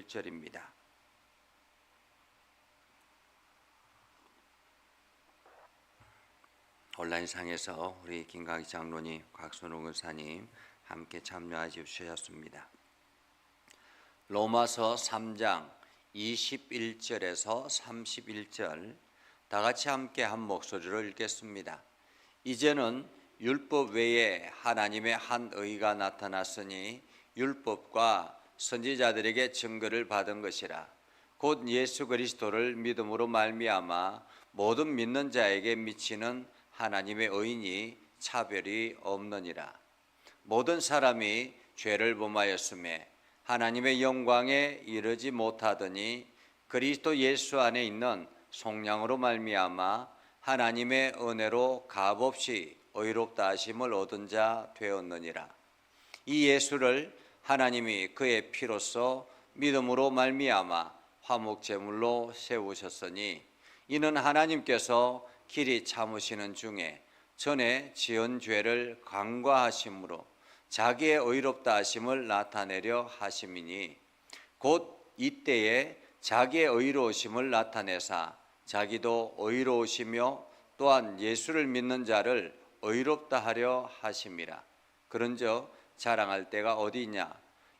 31절입니다. 온라인상에서 우리 김강희 장로님, 곽순호 권사님 함께 참여해 주셨습니다. 로마서 3장 21절에서 31절 다 같이 함께 한 목소리로 읽겠습니다. 이제는 율법 외에 하나님의 한 의가 나타났으니 율법과 선지자들에게 증거를 받은 것이라. 곧 예수 그리스도를 믿음으로 말미암아 모든 믿는 자에게 미치는 하나님의 의인이 차별이 없느니라. 모든 사람이 죄를 범하였음에 하나님의 영광에 이르지 못하더니 그리스도 예수 안에 있는 속량으로 말미암아 하나님의 은혜로 값없이 의롭다 하심을 얻은 자 되었느니라. 이 예수를 하나님이 그의 피로써 믿음으로 말미암아 화목제물로 세우셨으니 이는 하나님께서 길이 참으시는 중에 전에 지은 죄를 간과하심으로 자기의 의롭다 하심을 나타내려 하심이니 곧 이때에 자기의 의로우심을 나타내사 자기도 의로우시며 또한 예수를 믿는 자를 의롭다 하려 하심이라. 그런즉 자랑할 데가 어디냐?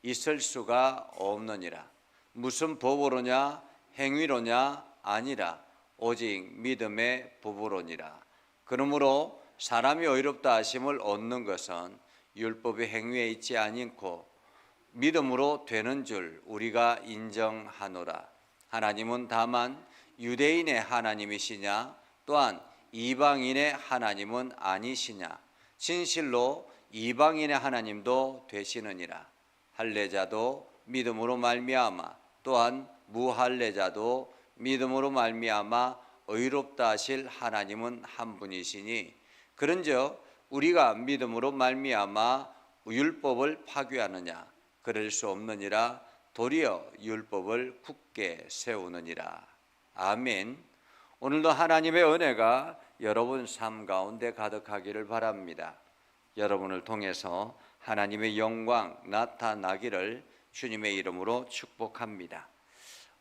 있을 수가 없느니라. 무슨 법으로냐? 행위로냐? 아니라 오직 믿음의 법으로니라. 그러므로 사람이 의롭다 하심을 얻는 것은 율법의 행위에 있지 아니고 믿음으로 되는 줄 우리가 인정하노라. 하나님은 다만 유대인의 하나님이시냐? 또한 이방인의 하나님은 아니시냐? 진실로 이방인의 하나님도 되시느니라. 할례자도 믿음으로 말미암아 또한 무할례자도 믿음으로 말미암아 의롭다 하실 하나님은 한 분이시니 그런즉 우리가 믿음으로 말미암아 율법을 파괴하느냐? 그럴 수 없느니라. 도리어 율법을 굳게 세우느니라. 아멘. 오늘도 하나님의 은혜가 여러분 삶 가운데 가득하기를 바랍니다. 여러분을 통해서 하나님의 영광 나타나기를 주님의 이름으로 축복합니다.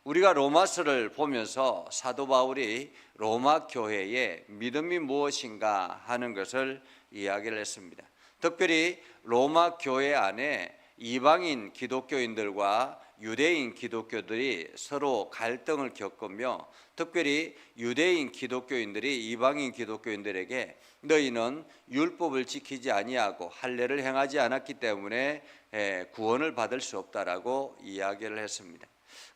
우리가 로마서를 보면서 사도 바울이 로마 교회의 믿음이 무엇인가 하는 것을 이야기를 했습니다. 특별히 로마 교회 안에 이방인 기독교인들과 유대인 기독교들이 서로 갈등을 겪으며 특별히 유대인 기독교인들이 이방인 기독교인들에게 너희는 율법을 지키지 아니하고 할례를 행하지 않았기 때문에 구원을 받을 수 없다라고 이야기를 했습니다.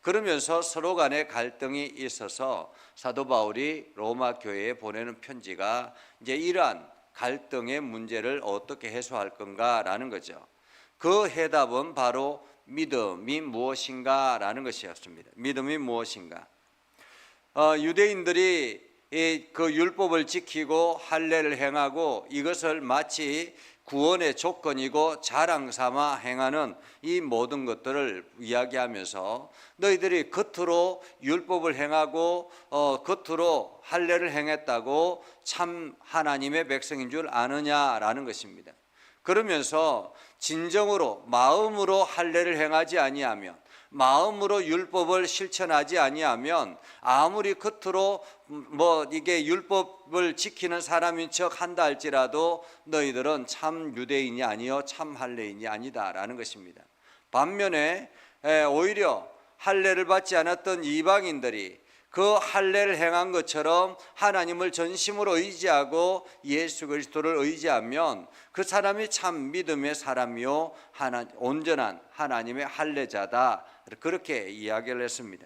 그러면서 서로 간에 갈등이 있어서 사도 바울이 로마 교회에 보내는 편지가 이제 이러한 갈등의 문제를 어떻게 해소할 건가라는 거죠. 그 해답은 바로 믿음이 무엇인가라는 것이었습니다. 믿음이 무엇인가? 유대인들이 그 율법을 지키고 할례를 행하고 이것을 마치 구원의 조건이고 자랑 삼아 행하는 이 모든 것들을 이야기하면서 너희들이 겉으로 율법을 행하고 겉으로 할례를 행했다고 참 하나님의 백성인 줄 아느냐라는 것입니다. 그러면서 진정으로 마음으로 할례를 행하지 아니하면 마음으로 율법을 실천하지 아니하면 아무리 겉으로 이게 율법을 지키는 사람인 척 한다 할지라도 너희들은 참 유대인이 아니요 참 할례인이 아니다라는 것입니다. 반면에 오히려 할례를 받지 않았던 이방인들이 그 할례를 행한 것처럼 하나님을 전심으로 의지하고 예수 그리스도를 의지하면 그 사람이 참 믿음의 사람이요 온전한 하나님의 할례자다, 그렇게 이야기를 했습니다.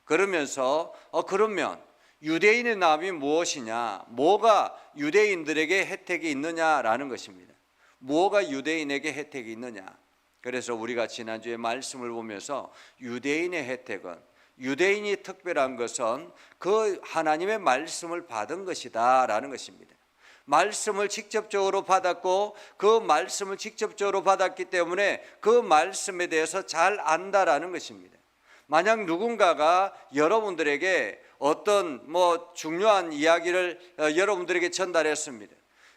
그러면서 그러면 유대인의 나음이 무엇이냐, 뭐가 유대인들에게 혜택이 있느냐라는 것입니다. 뭐가 유대인에게 혜택이 있느냐. 그래서 우리가 지난주에 말씀을 보면서 유대인의 혜택은, 유대인이 특별한 것은 그 하나님의 말씀을 받은 것이다 라는 것입니다. 말씀을 직접적으로 받았고 그 말씀을 직접적으로 받았기 때문에 그 말씀에 대해서 잘 안다라는 것입니다. 만약 누군가가 여러분들에게 어떤 중요한 이야기를 여러분들에게 전달했습니다.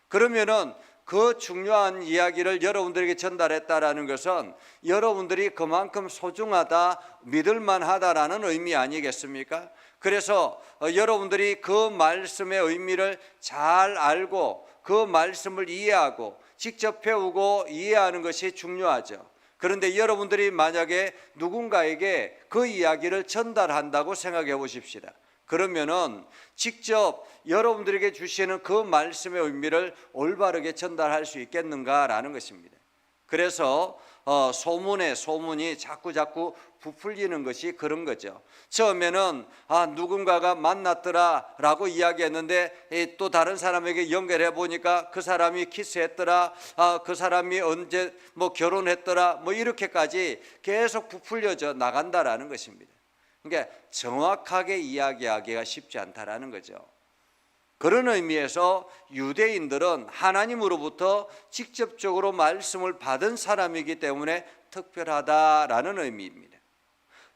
그러면은 그 중요한 이야기를 여러분들에게 전달했다라는 것은 여러분들이 그만큼 소중하다, 믿을만하다라는 의미 아니겠습니까? 그래서 여러분들이 그 말씀의 의미를 잘 알고 그 말씀을 이해하고 직접 배우고 이해하는 것이 중요하죠. 그런데 여러분들이 만약에 누군가에게 그 이야기를 전달한다고 생각해 보십시다. 그러면은 직접 여러분들에게 주시는 그 말씀의 의미를 올바르게 전달할 수 있겠는가라는 것입니다. 그래서 소문이 자꾸 부풀리는 것이 그런 거죠. 처음에는 누군가가 만났더라라고 이야기했는데 또 다른 사람에게 연결해 보니까 그 사람이 키스했더라, 그 사람이 언제 결혼했더라, 이렇게까지 계속 부풀려져 나간다라는 것입니다. 그러니까 정확하게 이야기하기가 쉽지 않다라는 거죠. 그런 의미에서 유대인들은 하나님으로부터 직접적으로 말씀을 받은 사람이기 때문에 특별하다라는 의미입니다.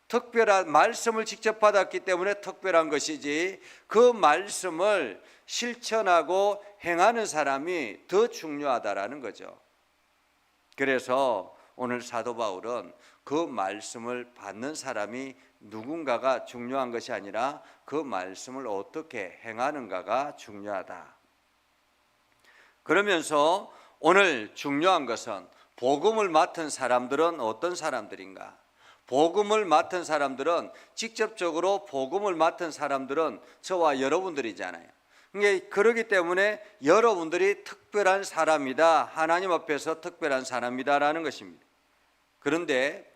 특별한 말씀을 직접 받았기 때문에 특별한 것이지, 그 말씀을 실천하고 행하는 사람이 더 중요하다라는 거죠. 그래서 오늘 사도 바울은 그 말씀을 받는 사람이 누군가가 중요한 것이 아니라 그 말씀을 어떻게 행하는가가 중요하다. 그러면서 오늘 중요한 것은 복음을 맡은 사람들은 어떤 사람들인가? 복음을 맡은 사람들은, 직접적으로 복음을 맡은 사람들은 저와 여러분들이잖아요. 그렇기 때문에 여러분들이 특별한 사람이다, 하나님 앞에서 특별한 사람이다라는 것입니다. 그런데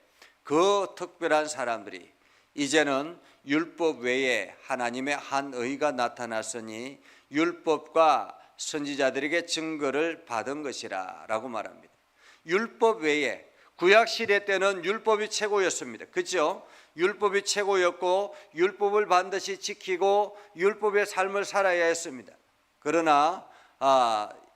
그 특별한 사람들이 이제는 율법 외에 하나님의 한 의가 나타났으니 율법과 선지자들에게 증거를 받은 것이라 라고 말합니다. 율법 외에, 구약시대 때는 율법이 최고였습니다. 그렇죠? 율법이 최고였고 율법을 반드시 지키고 율법의 삶을 살아야 했습니다. 그러나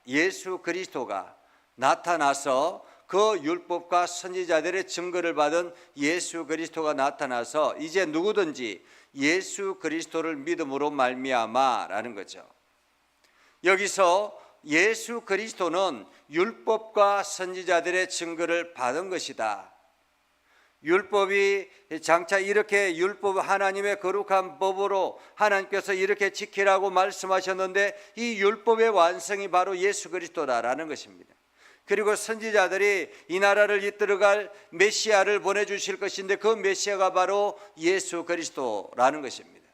예수 그리스도가 나타나서 그 율법과 선지자들의 증거를 받은 예수 그리스도가 나타나서 이제 누구든지 예수 그리스도를 믿음으로 말미암아라는 거죠. 여기서 예수 그리스도는 율법과 선지자들의 증거를 받은 것이다. 율법이 장차 이렇게, 율법 하나님의 거룩한 법으로 하나님께서 이렇게 지키라고 말씀하셨는데 이 율법의 완성이 바로 예수 그리스도다라는 것입니다. 그리고 선지자들이 이 나라를 이끌어갈 메시아를 보내주실 것인데 그 메시아가 바로 예수 그리스도라는 것입니다.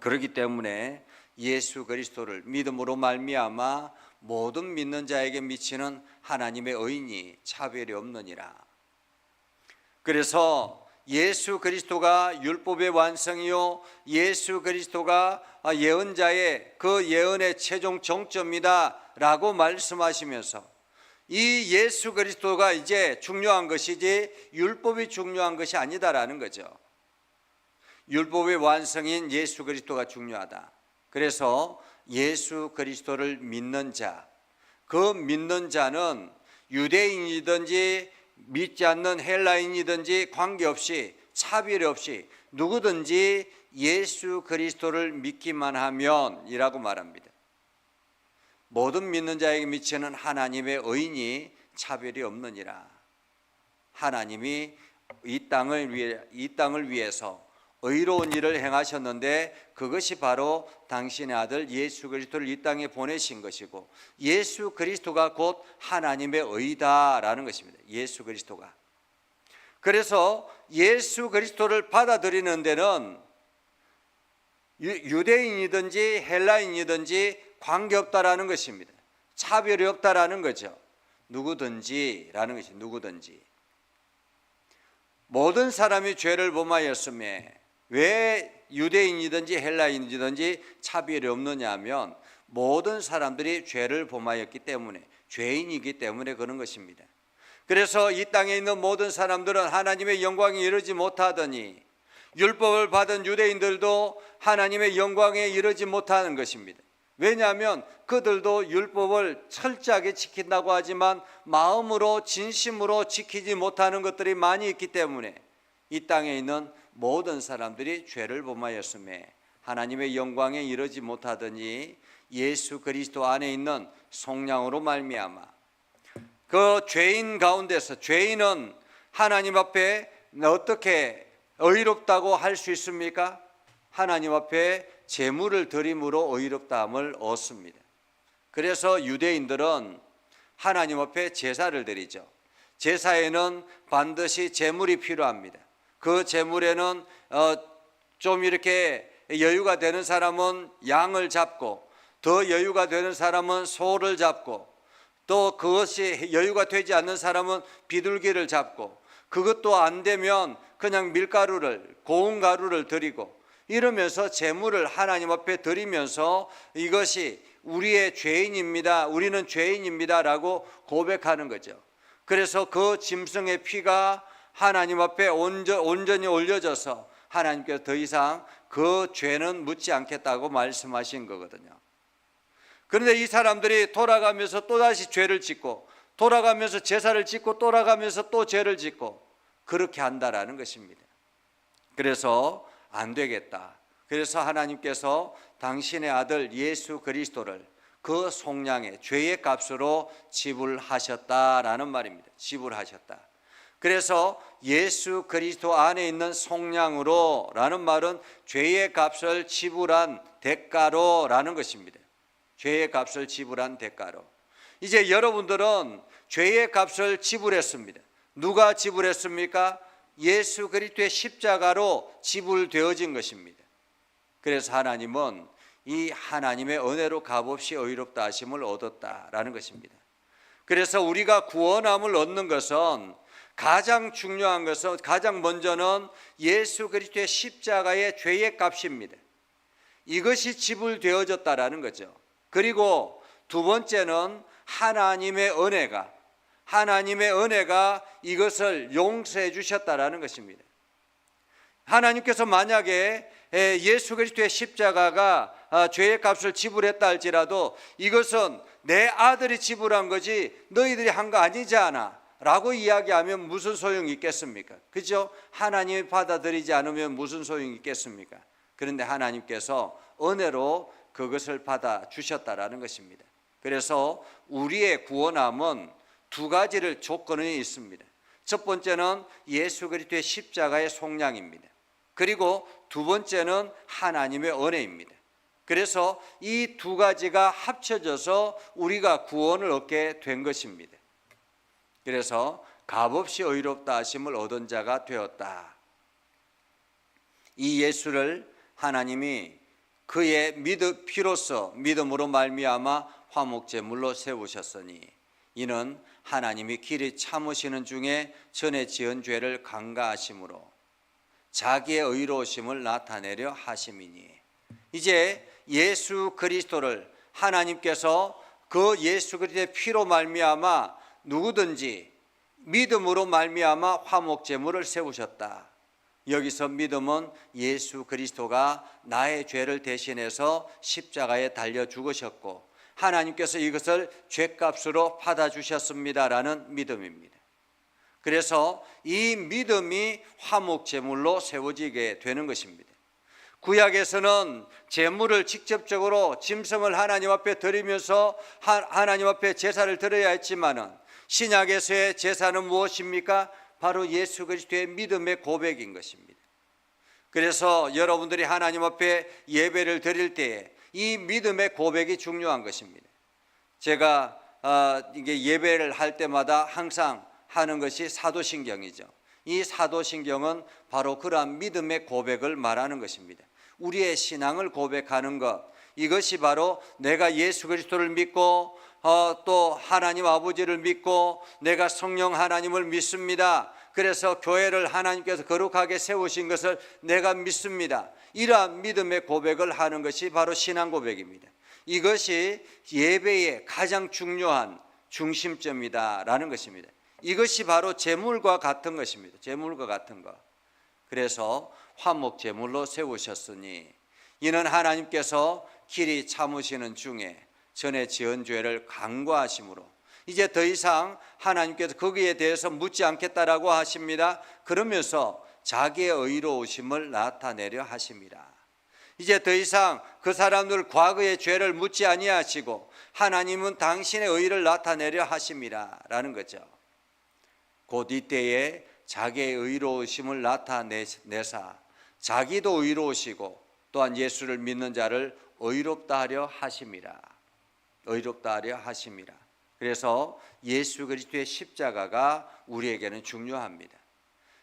그렇기 때문에 예수 그리스도를 믿음으로 말미암아 모든 믿는 자에게 미치는 하나님의 의인이 차별이 없느니라. 그래서 예수 그리스도가 율법의 완성이요, 예수 그리스도가 예언자의 그 예언의 최종 정점이다 라고 말씀하시면서 이 예수 그리스도가 이제 중요한 것이지 율법이 중요한 것이 아니다라는 거죠. 율법의 완성인 예수 그리스도가 중요하다. 그래서 예수 그리스도를 믿는 자, 그 믿는 자는 유대인이든지 믿지 않는 헬라인이든지 관계없이, 차별 없이 누구든지 예수 그리스도를 믿기만 하면 이라고 말합니다. 모든 믿는 자에게 미치는 하나님의 의인이 차별이 없느니라. 하나님이 이 땅을 위해서 의로운 일을 행하셨는데 그것이 바로 당신의 아들 예수 그리스도를 이 땅에 보내신 것이고, 예수 그리스도가 곧 하나님의 의다라는 것입니다. 예수 그리스도가. 그래서 예수 그리스도를 받아들이는 데는 유대인이든지 헬라인이든지 관계없다라는 것입니다. 차별이 없다라는 거죠. 누구든지라는 것이, 누구든지. 모든 사람이 죄를 범하였음에 왜 유대인이든지 헬라인이든지 차별이 없느냐 하면 모든 사람들이 죄를 범하였기 때문에, 죄인이기 때문에 그런 것입니다. 그래서 이 땅에 있는 모든 사람들은 하나님의 영광에 이르지 못하더니 율법을 받은 유대인들도 하나님의 영광에 이르지 못하는 것입니다. 왜냐하면 그들도 율법을 철저하게 지킨다고 하지만 마음으로 진심으로 지키지 못하는 것들이 많이 있기 때문에 이 땅에 있는 모든 사람들이 죄를 범하였음에 하나님의 영광에 이르지 못하더니 예수 그리스도 안에 있는 속량으로 말미암아 그 죄인 가운데서 죄인은 하나님 앞에 어떻게 의롭다고 할 수 있습니까? 하나님 앞에 제물을 드림으로 의롭다함을 얻습니다. 그래서 유대인들은 하나님 앞에 제사를 드리죠. 제사에는 반드시 제물이 필요합니다. 그 제물에는 좀 이렇게 여유가 되는 사람은 양을 잡고, 더 여유가 되는 사람은 소를 잡고, 또 그것이 여유가 되지 않는 사람은 비둘기를 잡고, 그것도 안 되면 그냥 밀가루를, 고운 가루를 드리고, 이러면서 제물을 하나님 앞에 드리면서 이것이 우리의 죄인입니다, 우리는 죄인입니다 라고 고백하는 거죠. 그래서 그 짐승의 피가 하나님 앞에 온전히 올려져서 하나님께서 더 이상 그 죄는 묻지 않겠다고 말씀하신 거거든요. 그런데 이 사람들이 돌아가면서 또다시 죄를 짓고, 돌아가면서 제사를 짓고, 돌아가면서 또 죄를 짓고, 그렇게 한다라는 것입니다. 그래서 안 되겠다. 그래서 하나님께서 당신의 아들 예수 그리스도를 그 속량의 죄의 값으로 지불하셨다라는 말입니다. 지불하셨다. 그래서 예수 그리스도 안에 있는 속량으로 라는 말은 죄의 값을 지불한 대가로 라는 것입니다. 죄의 값을 지불한 대가로. 이제 여러분들은 죄의 값을 지불했습니다. 누가 지불했습니까? 예수 그리스도의 십자가로 지불되어진 것입니다. 그래서 하나님은 이 하나님의 은혜로 값없이 의롭다 하심을 얻었다라는 것입니다. 그래서 우리가 구원함을 얻는 것은 가장 중요한 것은, 가장 먼저는 예수 그리스도의 십자가의 죄의 값입니다. 이것이 지불되어졌다라는 거죠. 그리고 두 번째는 하나님의 은혜가 이것을 용서해 주셨다라는 것입니다. 하나님께서 만약에 예수 그리스도의 십자가가 죄의 값을 지불했다 할지라도 이것은 내 아들이 지불한 거지 너희들이 한 거 아니잖아 라고 이야기하면 무슨 소용이 있겠습니까? 그죠? 하나님이 받아들이지 않으면 무슨 소용이 있겠습니까? 그런데 하나님께서 은혜로 그것을 받아 주셨다라는 것입니다. 그래서 우리의 구원함은 두 가지를 조건이 있습니다. 첫 번째는 예수 그리스도의 십자가의 속량입니다. 그리고 두 번째는 하나님의 은혜입니다. 그래서 이 두 가지가 합쳐져서 우리가 구원을 얻게 된 것입니다. 그래서 값없이 의롭다 하심을 얻은 자가 되었다. 이 예수를 하나님이 그의 피로써 믿음으로 말미암아 화목제물로 세우셨으니 이는 하나님이 길이 참으시는 중에 전에 지은 죄를 강가하심으로 자기의 의로우심을 나타내려 하심이니. 이제 예수 그리스도를 하나님께서 그 예수 그리스도의 피로 말미암아 누구든지 믿음으로 말미암아 화목제물을 세우셨다. 여기서 믿음은 예수 그리스도가 나의 죄를 대신해서 십자가에 달려 죽으셨고 하나님께서 이것을 죄값으로 받아주셨습니다라는 믿음입니다. 그래서 이 믿음이 화목제물로 세워지게 되는 것입니다. 구약에서는 제물을 직접적으로 짐승을 하나님 앞에 드리면서 하나님 앞에 제사를 드려야 했지만은 신약에서의 제사는 무엇입니까? 바로 예수 그리스도의 믿음의 고백인 것입니다. 그래서 여러분들이 하나님 앞에 예배를 드릴 때에 이 믿음의 고백이 중요한 것입니다. 제가 이게 예배를 할 때마다 항상 하는 것이 사도신경이죠. 이 사도신경은 바로 그러한 믿음의 고백을 말하는 것입니다. 우리의 신앙을 고백하는 것, 이것이 바로 내가 예수 그리스도를 믿고 또 하나님 아버지를 믿고 내가 성령 하나님을 믿습니다. 그래서 교회를 하나님께서 거룩하게 세우신 것을 내가 믿습니다. 이러한 믿음의 고백을 하는 것이 바로 신앙 고백입니다. 이것이 예배의 가장 중요한 중심점이다라는 것입니다. 이것이 바로 제물과 같은 것입니다. 제물과 같은 것. 그래서 화목제물로 세우셨으니 이는 하나님께서 길이 참으시는 중에 전에 지은 죄를 간과하심으로 이제 더 이상 하나님께서 거기에 대해서 묻지 않겠다라고 하십니다. 그러면서 자기의 의로우심을 나타내려 하십니다. 이제 더 이상 그 사람들 과거의 죄를 묻지 아니하시고 하나님은 당신의 의를 나타내려 하심이라 라는 거죠. 곧 이때에 자기의 의로우심을 나타내사 자기도 의로우시고 또한 예수를 믿는 자를 의롭다 하려 하심이라. 의롭다 하려 하심이라. 그래서 예수 그리스도의 십자가가 우리에게는 중요합니다.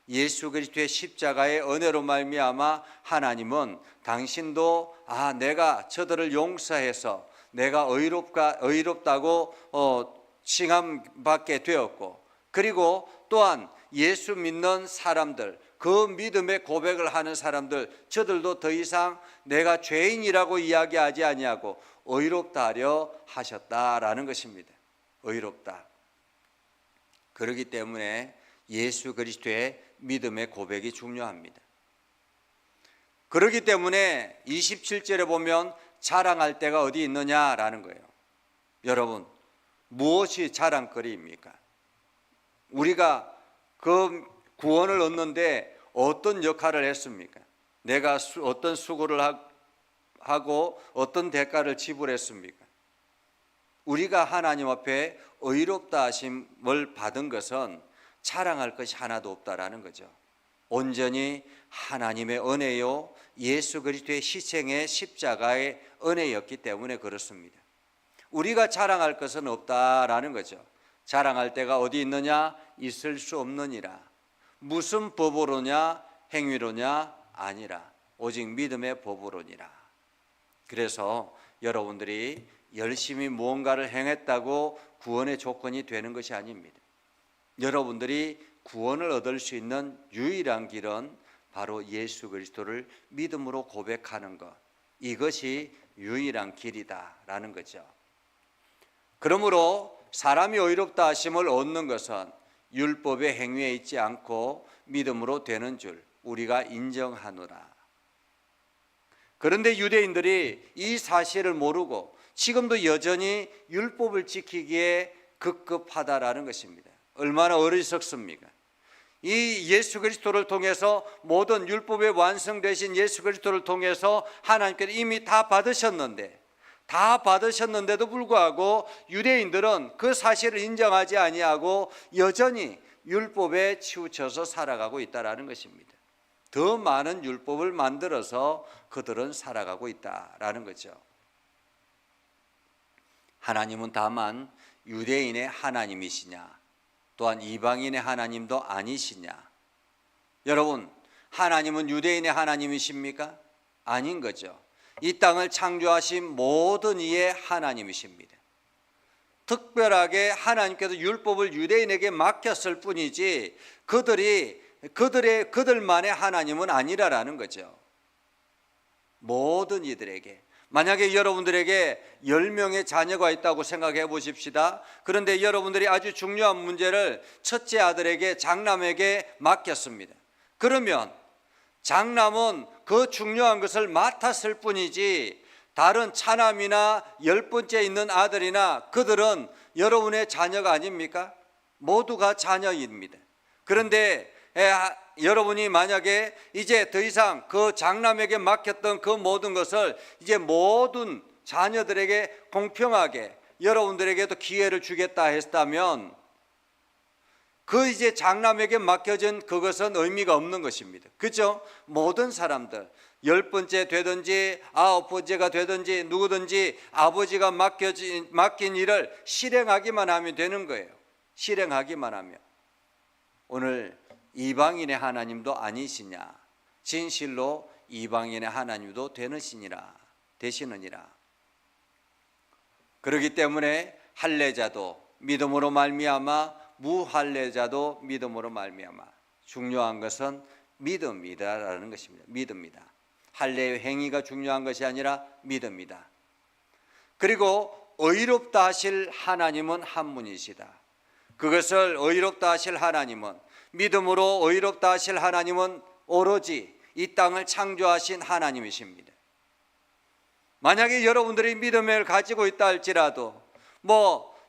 예수 그리스도의 십자가의 은혜로 말미암아 하나님은 당신도 내가 저들을 용서해서 내가 의롭다고 칭함받게 되었고, 그리고 또한 예수 믿는 사람들, 그 믿음의 고백을 하는 사람들, 저들도 더 이상 내가 죄인이라고 이야기하지 아니하고 의롭다 하려 하셨다라는 것입니다. 의롭다. 그렇기 때문에 예수 그리스도의 믿음의 고백이 중요합니다. 그렇기 때문에 27절에 보면 자랑할 때가 어디 있느냐라는 거예요. 여러분, 무엇이 자랑거리입니까? 우리가 그 구원을 얻는데 어떤 역할을 했습니까? 내가 어떤 수고를 하고 어떤 대가를 지불했습니까? 우리가 하나님 앞에 의롭다 하심을 받은 것은 자랑할 것이 하나도 없다라는 거죠. 온전히 하나님의 은혜요, 예수 그리스도의 희생의 십자가의 은혜였기 때문에 그렇습니다. 우리가 자랑할 것은 없다라는 거죠. 자랑할 때가 어디 있느냐? 있을 수 없느니라. 무슨 법으로냐? 행위로냐? 아니라 오직 믿음의 법으로니라. 그래서 여러분들이 열심히 무언가를 행했다고 구원의 조건이 되는 것이 아닙니다. 여러분들이 구원을 얻을 수 있는 유일한 길은 바로 예수 그리스도를 믿음으로 고백하는 것, 이것이 유일한 길이다라는 거죠. 그러므로 사람이 의롭다 하심을 얻는 것은 율법의 행위에 있지 않고 믿음으로 되는 줄 우리가 인정하노라. 그런데 유대인들이 이 사실을 모르고 지금도 여전히 율법을 지키기에 급급하다라는 것입니다. 얼마나 어리석습니까? 이 예수 그리스도를 통해서 모든 율법의 완성되신 예수 그리스도를 통해서 하나님께서 이미 다 받으셨는데도 불구하고 유대인들은 그 사실을 인정하지 아니하고 여전히 율법에 치우쳐서 살아가고 있다라는 것입니다. 더 많은 율법을 만들어서 그들은 살아가고 있다라는 거죠. 하나님은 다만 유대인의 하나님이시냐, 또한 이방인의 하나님도 아니시냐? 여러분, 하나님은 유대인의 하나님이십니까? 아닌 거죠. 이 땅을 창조하신 모든 이의 하나님이십니다. 특별하게 하나님께서 율법을 유대인에게 맡겼을 뿐이지 그들만의 하나님은 아니라라는 거죠. 모든 이들에게. 만약에 여러분들에게 10명의 자녀가 있다고 생각해 보십시다. 그런데 여러분들이 아주 중요한 문제를 첫째 아들에게, 장남에게 맡겼습니다. 그러면 장남은 그 중요한 것을 맡았을 뿐이지 다른 차남이나 10번째 있는 아들이나 그들은 여러분의 자녀가 아닙니까? 모두가 자녀입니다. 그런데 여러분이 만약에 이제 더 이상 그 장남에게 맡겼던 그 모든 것을 이제 모든 자녀들에게 공평하게 여러분들에게도 기회를 주겠다 했다면 그 이제 장남에게 맡겨진 그것은 의미가 없는 것입니다. 그죠? 모든 사람들 10번째 되든지 9번째가 되든지 누구든지 아버지가 맡긴 일을 실행하기만 하면 되는 거예요. 실행하기만 하면. 오늘 이방인의 하나님도 아니시냐? 진실로 이방인의 하나님도 되시느니라. 그렇기 때문에 할례자도 믿음으로 말미암아, 무할례자도 믿음으로 말미암아. 중요한 것은 믿음이다라는 것입니다. 믿음이다. 할례의 행위가 중요한 것이 아니라 믿음이다. 그리고 의롭다 하실 하나님은 한 분이시다. 그것을 의롭다 하실 하나님은, 믿음으로 의롭다 하실 하나님은 오로지 이 땅을 창조하신 하나님이십니다. 만약에 여러분들이 믿음을 가지고 있다 할지라도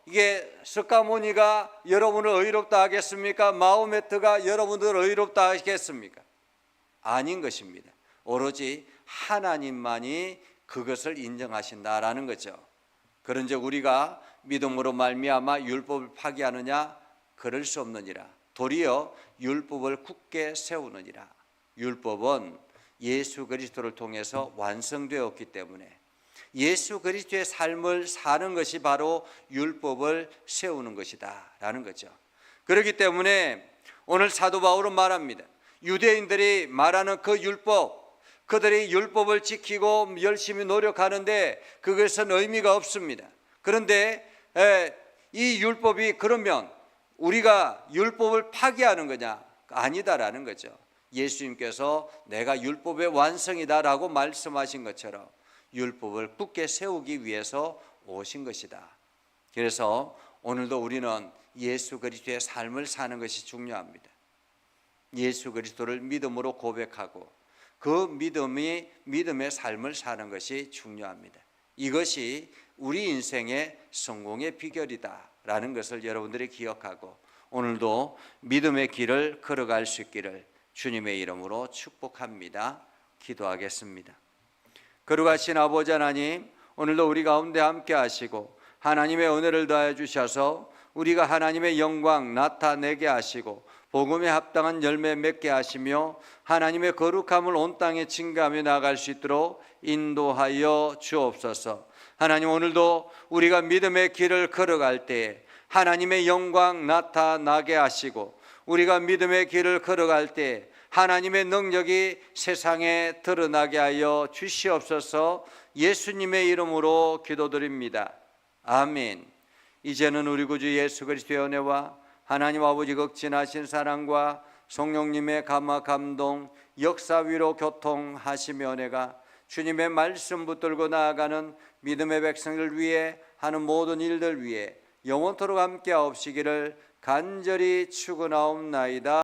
이게 스가모니가 여러분을 의롭다 하겠습니까? 마호메트가 여러분들을 의롭다 하겠습니까? 아닌 것입니다. 오로지 하나님만이 그것을 인정하신다라는 거죠. 그런즉 우리가 믿음으로 말미암아 율법을 파기하느냐? 그럴 수 없느니라. 도리어 율법을 굳게 세우느니라. 율법은 예수 그리스도를 통해서 완성되었기 때문에 예수 그리스도의 삶을 사는 것이 바로 율법을 세우는 것이다 라는 거죠. 그렇기 때문에 오늘 사도 바울은 말합니다. 유대인들이 말하는 그 율법, 그들이 율법을 지키고 열심히 노력하는데 그것은 의미가 없습니다. 그런데 이 율법이 그러면 우리가 율법을 파기하는 거냐? 아니다라는 거죠. 예수님께서 내가 율법의 완성이다라고 말씀하신 것처럼 율법을 굳게 세우기 위해서 오신 것이다. 그래서 오늘도 우리는 예수 그리스도의 삶을 사는 것이 중요합니다. 예수 그리스도를 믿음으로 고백하고 그 믿음이 믿음의 삶을 사는 것이 중요합니다. 이것이 우리 인생의 성공의 비결이다라는 것을 여러분들이 기억하고 오늘도 믿음의 길을 걸어갈 수 있기를 주님의 이름으로 축복합니다. 기도하겠습니다. 거룩하신 아버지 하나님, 오늘도 우리 가운데 함께 하시고 하나님의 은혜를 더하여 주셔서 우리가 하나님의 영광 나타내게 하시고 복음에 합당한 열매 맺게 하시며 하나님의 거룩함을 온 땅에 증거하며 나아갈 수 있도록 인도하여 주옵소서. 하나님, 오늘도 우리가 믿음의 길을 걸어갈 때에 하나님의 영광 나타나게 하시고 우리가 믿음의 길을 걸어갈 때 하나님의 능력이 세상에 드러나게 하여 주시옵소서. 예수님의 이름으로 기도드립니다. 아멘. 이제는 우리 구주 예수 그리스도의 은혜와 하나님 아버지 극진하신 사랑과 성령님의 감화 감동 역사 위로 교통하시며 은혜가 주님의 말씀 붙들고 나아가는 믿음의 백성을 위해 하는 모든 일들 위해 영원토록 함께 하옵시기를 간절히 축원하옵나이다.